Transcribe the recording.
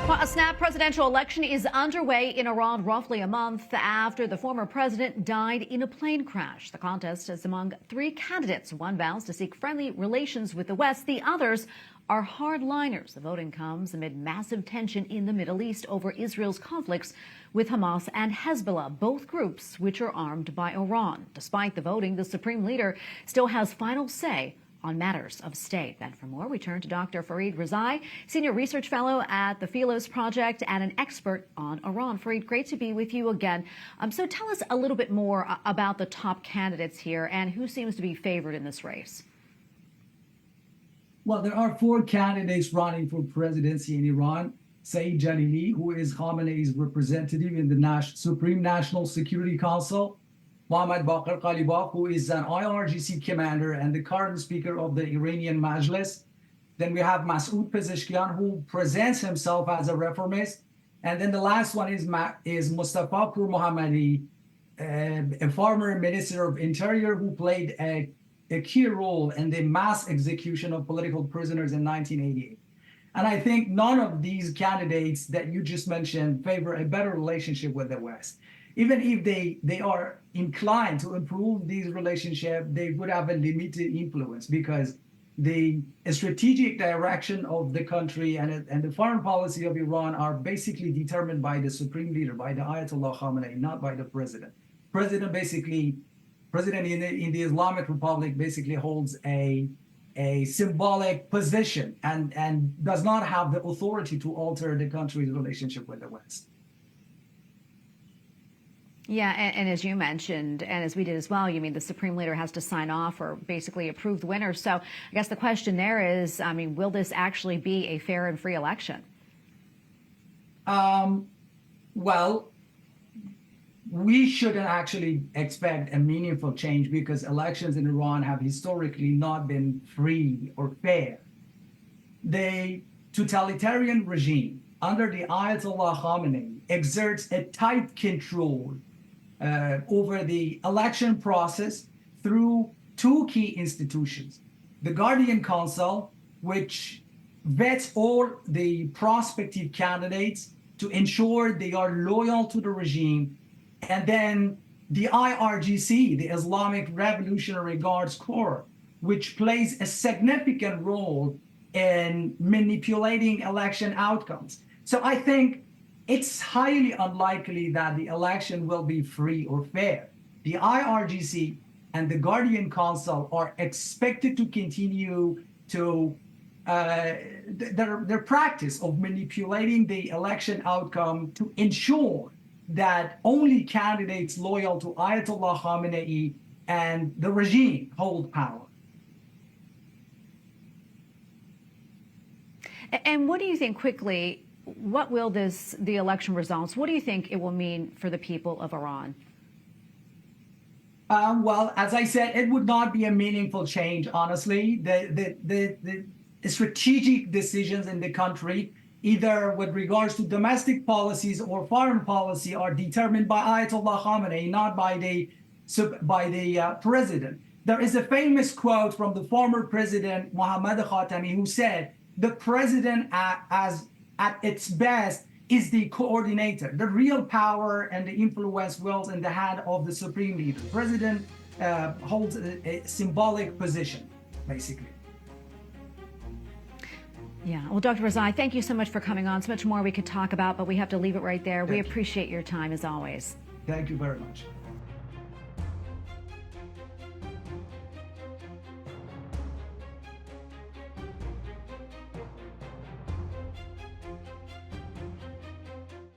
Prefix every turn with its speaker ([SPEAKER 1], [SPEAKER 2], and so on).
[SPEAKER 1] Well, a snap presidential election is underway in Iran roughly a month after the former president died in a plane crash. The contest is among three candidates. One vows to seek friendly relations with the West. The others are hardliners. The voting comes amid massive tension in the Middle East over Israel's conflicts with Hamas and Hezbollah, both groups which are armed by Iran. Despite the voting, the supreme leader still has final say on matters of state. And for more, we turn to Dr. Farhad Rezaei, Senior Research Fellow at the Philos Project and an expert on Iran. Farhad, great to be with you again. So tell us a little bit more about the top candidates here and who seems to be favored in this race.
[SPEAKER 2] Well, there are four candidates running for presidency in Iran. Saeed Jalili, who is Khamenei's representative in the Supreme National Security Council. Mohammad Baqir Qalibaf, who is an IRGC commander and the current speaker of the Iranian Majlis. Then we have Masoud Pezeshkian, who presents himself as a reformist. And then the last one is Mustafa Pur Mohammadi, a former minister of interior who played a key role in the mass execution of political prisoners in 1988. And I think none of these candidates that you just mentioned favor a better relationship with the West. Even if they are inclined to improve these relationships, they would have a limited influence because the strategic direction of the country and the foreign policy of Iran are basically determined by the supreme leader, by the Ayatollah Khamenei, not by the president. President in the Islamic Republic basically holds a symbolic position and does not have the authority to alter the country's relationship with the West.
[SPEAKER 1] Yeah, and as you mentioned, and as we did as well, you mean the supreme leader has to sign off or basically approve the winner. So I guess the question there is, I mean, will this actually be a fair and free election?
[SPEAKER 2] Well, we shouldn't actually expect a meaningful change because elections in Iran have historically not been free or fair. The totalitarian regime under the Ayatollah Khamenei exerts a tight control over the election process through two key institutions. The Guardian Council, which vets all the prospective candidates to ensure they are loyal to the regime, and then the IRGC, the Islamic Revolutionary Guards Corps, which plays a significant role in manipulating election outcomes. So I think it's highly unlikely that the election will be free or fair. The IRGC and the Guardian Council are expected to continue to their practice of manipulating the election outcome to ensure that only candidates loyal to Ayatollah Khamenei and the regime hold power.
[SPEAKER 1] And what do you think, quickly, what will the election results, what do you think it will mean for the people of Iran?
[SPEAKER 2] Well, as I said, it would not be a meaningful change, honestly. The strategic decisions in the country, either with regards to domestic policies or foreign policy, are determined by Ayatollah Khamenei, not by the president. There is a famous quote from the former president, Mohammad Khatami, who said, the president at its best is the coordinator. The real power and the influence wills in the hand of the supreme leader. The president holds a symbolic position, basically.
[SPEAKER 1] Yeah. Well, Dr. Rezaei, thank you so much for coming on. So much more we could talk about, but we have to leave it right there. We appreciate your time as always.
[SPEAKER 2] Thank you very much.